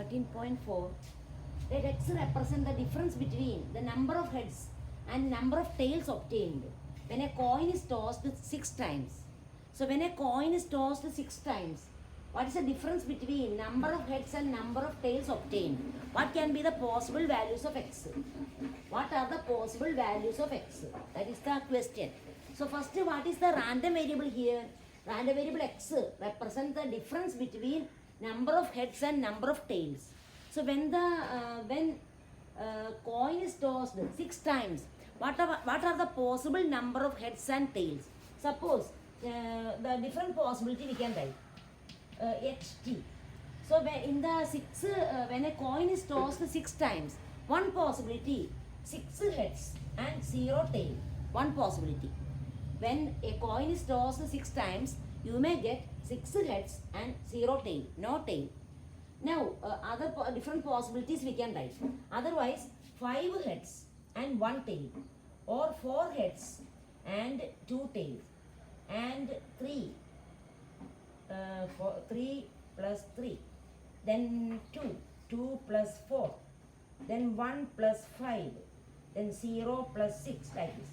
13.4. Let x represent the difference between the number of heads and number of tails obtained when a coin is tossed 6 times. So when a coin is tossed 6 times, what is the difference between number of heads and number of tails obtained? What can be the possible values of x? What are the possible values of x? That is the question. So first, what is the random variable here? Random variable x represents the difference between number of heads and number of tails. So when the coin is tossed 6 times, what are the possible number of heads and tails? Suppose the different possibility we can write ht. So in the 6, when a coin is tossed 6 times, one possibility 6 heads and 0 tail. One possibility. When a coin is tossed 6 times, you may get 6 heads and 0 tail, no tail. Now, other different possibilities we can write. Otherwise, 5 heads and 1 tail, or 4 heads and 2 tails, and 3 plus 3, then 2 plus 4, then 1 plus 5, then 0 plus 6, like this.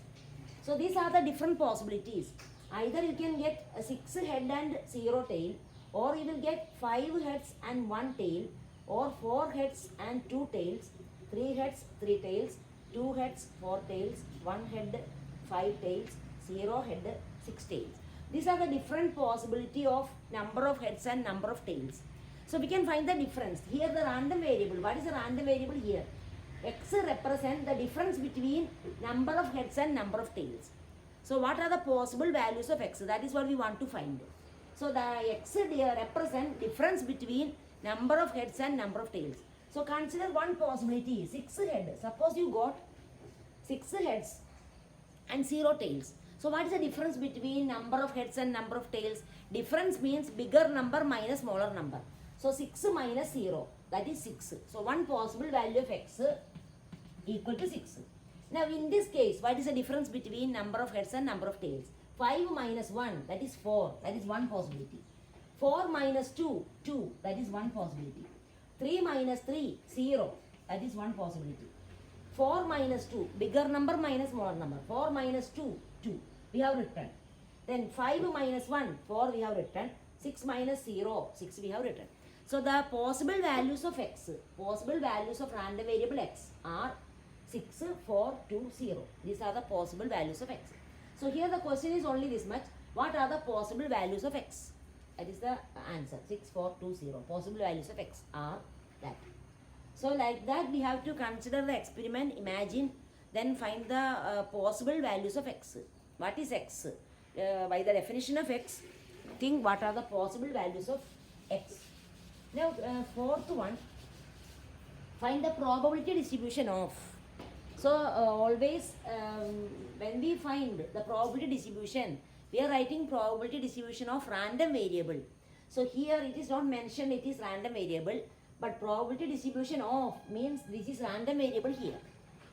So these are the different possibilities. Either you can get a 6 head and 0 tail, or you will get 5 heads and 1 tail, or 4 heads and 2 tails, 3 heads, 3 tails, 2 heads, 4 tails, 1 head, 5 tails, 0 head, 6 tails. These are the different possibility of number of heads and number of tails. So we can find the difference. Here the random variable. What is the random variable here? X represents the difference between number of heads and number of tails. So what are the possible values of x? That is what we want to find. So the x here represents difference between number of heads and number of tails. So consider one possibility, 6 heads. Suppose you got 6 heads and 0 tails. So what is the difference between number of heads and number of tails? Difference means bigger number minus smaller number. So 6 minus 0, that is 6. So one possible value of x equal to 6. Now in this case, what is the difference between number of heads and number of tails? 5 minus 1, that is 4, that is one possibility. 4 minus 2, 2, that is one possibility. 3 minus 3, 0, that is one possibility. 4 minus 2, bigger number minus smaller number. 4 minus 2, 2, we have written. Then 5 minus 1, 4 we have written. 6 minus 0, 6 we have written. So the possible values of x, possible values of random variable x are 6, 4, 2, 0. These are the possible values of x. So here the question is only this much. What are the possible values of x? That is the answer. 6, 4, 2, 0. Possible values of x are that. So like that we have to consider the experiment, imagine, then find the possible values of x. What is x? By the definition of x, think what are the possible values of x. Now fourth one, find the probability distribution of. So always when we find the probability distribution, we are writing probability distribution of random variable. So here it is not mentioned it is random variable, but probability distribution of means this is random variable here.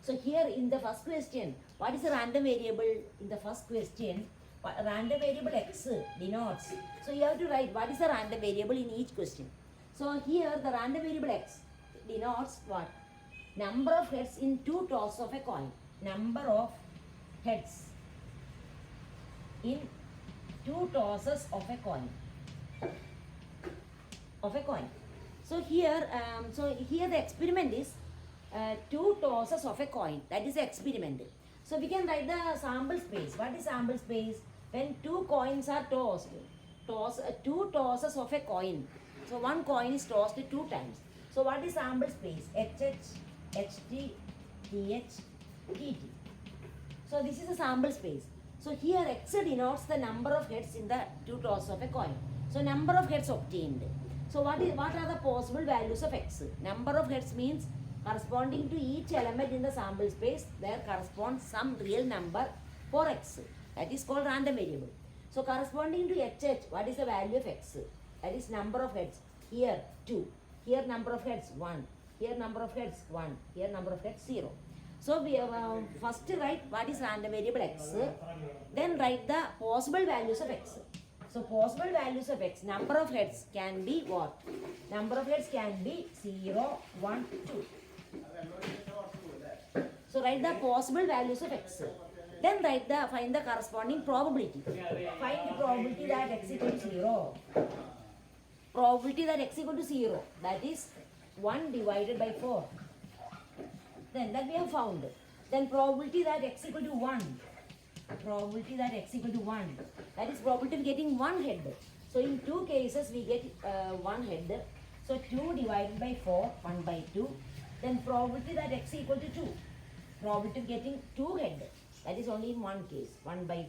So here in the first question, what is the random variable? In the first question, random variable x denotes. So you have to write what is the random variable in each question. So here the random variable x denotes what? Number of heads in 2 tosses of a coin. Number of heads in 2 tosses of a coin. So here the experiment is 2 tosses of a coin. That is the experiment. So we can write the sample space. What is sample space? When 2 coins are tossed, 2 tosses of a coin. So one coin is tossed 2 times. So what is sample space? HH, HT, TH, TT. So this is a sample space. So here x denotes the number of heads in the 2 tosses of a coin. So number of heads obtained. So what are the possible values of x? Number of heads means corresponding to each element in the sample space, there corresponds some real number for x. That is called random variable. So corresponding to HH, what is the value of x? That is number of heads. Here 2. Here number of heads 1. Here number of heads 1. Here number of heads 0. So we first write what is random variable x. Then write the possible values of x. So possible values of x, number of heads can be what? Number of heads can be 0, 1, 2. So write the possible values of x. Then find the corresponding probability. Find the probability that x equal to 0. Probability that x equal to 0. That is 1 divided by 4. Then that we have found. Then probability that x equal to 1. Probability that x equal to 1. That is probability of getting one head. So in two cases we get one head. So 2 divided by 4, 1 by 2. Then probability that x equal to 2. Probability of getting two head. That is only in one case, 1 by.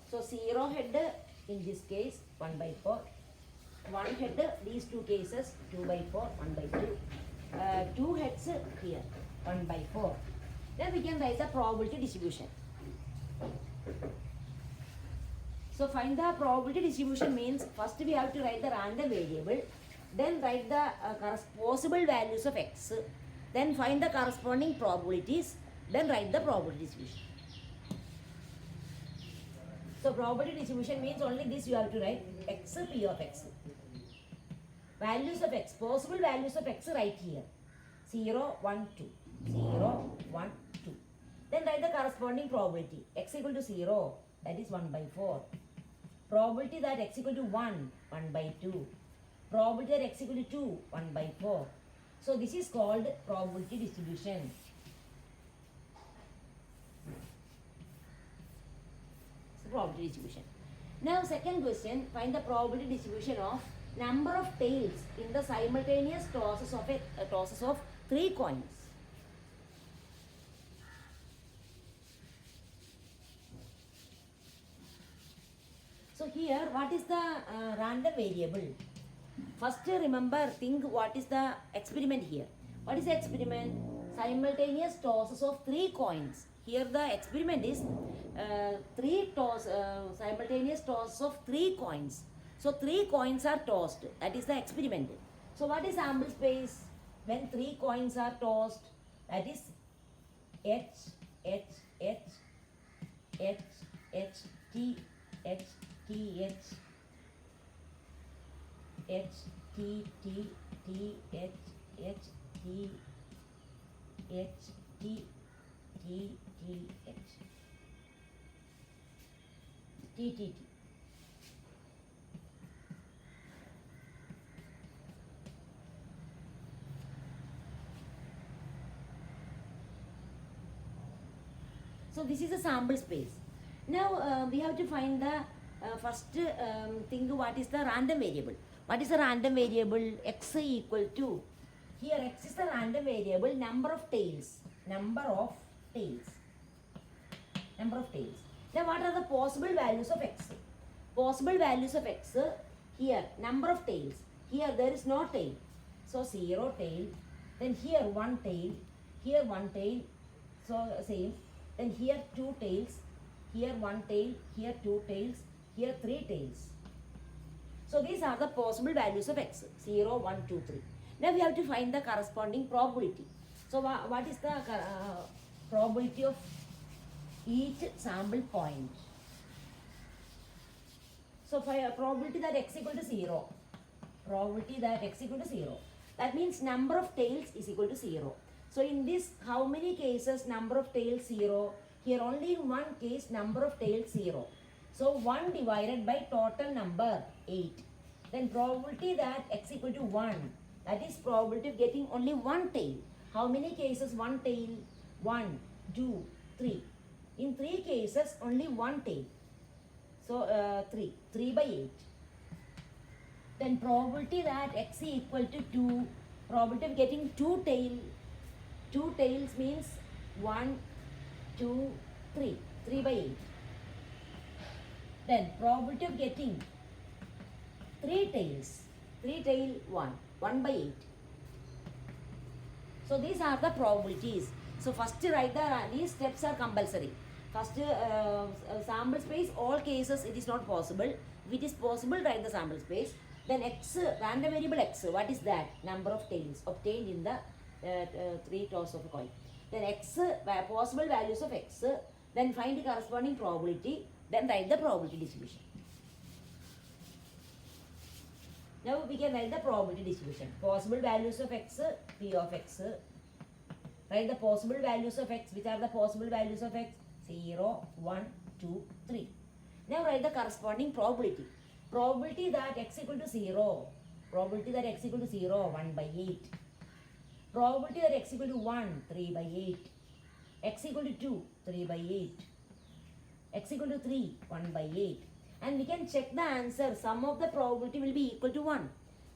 So 0 head in this case, 1 by 4. 1 head, these two cases, 2 by 4, 1 by 2. 2 heads here, 1 by 4. Then we can write the probability distribution. So find the probability distribution means first we have to write the random variable, then write the possible values of x, then find the corresponding probabilities, then write the probability distribution. So probability distribution means only this you have to write, x p of x. Values of x, possible values of x right here, 0, 1, 2, 0, 1, 2. Then write the corresponding probability, x equal to 0, that is 1 by 4. Probability that x equal to 1, 1 by 2. Probability that x equal to 2, 1 by 4. So this is called probability distribution. So probability distribution. Now second question, find the probability distribution of number of tails in the simultaneous tosses of 3 coins. So here, what is the random variable? First remember, think what is the experiment here. What is the experiment? Simultaneous tosses of 3 coins. Here the experiment is simultaneous tosses of 3 coins. So 3 coins are tossed. That is the experiment. So what is sample space? When 3 coins are tossed, that is H, H, H, H, H, T, H, T, H, H, T, T, T, H, H, T, H, T, T, T, H, T, T, T. So this is a sample space. Now we have to find the first thing, what is the random variable. What is the random variable? X equal to, here x is the random variable, number of tails. Number of tails. Number of tails. Now what are the possible values of x? Possible values of x, here number of tails. Here there is no tail. So 0 tail. Then here 1 tail. Here 1 tail. So same. Then here 2 tails. Here 1 tail. Here 2 tails. Here 3 tails. So these are the possible values of x. 0, 1, 2, 3. Now we have to find the corresponding probability. So what is the probability of each sample point? So for probability that x equal to 0. Probability that x equal to 0. That means number of tails is equal to 0. So in this, how many cases number of tails 0? Here only in one case number of tails 0. So 1 divided by total number 8. Then probability that x equal to 1. That is probability of getting only one tail. How many cases one tail? 1, 2, 3. In 3 cases only one tail. So 3 by 8. Then probability that x equal to 2. Probability of getting 2 tail. 2 tails means 1, 2, 3. 3 by 8. Then probability of getting 3 tails. 3 tail 1. 1 by 8. So these are the probabilities. So first write these steps are compulsory. First sample space, all cases it is not possible. If it is possible, write the sample space. Then x, random variable x, what is that? Number of tails obtained in the 3 toss of a coin. Then x, possible values of x. Then find the corresponding probability. Then write the probability distribution. Now we can write the probability distribution. Possible values of x, p of x. Write the possible values of x. Which are the possible values of x? 0, 1, 2, 3. Now write the corresponding probability. Probability that x equal to 0. Probability that x equal to 0, 1 by 8. Probability that x equal to 1, 3 by 8. X equal to 2, 3 by 8. X equal to 3, 1 by 8. And we can check the answer. Sum of the probability will be equal to 1.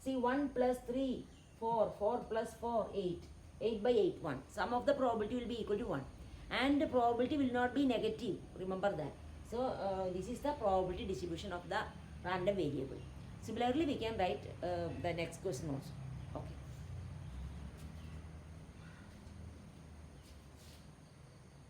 See, 1 plus 3, 4. 4 plus 4, 8. 8 by 8, 1. Sum of the probability will be equal to 1. And the probability will not be negative. Remember that. So, this is the probability distribution of the random variable. Similarly, we can write the next question also.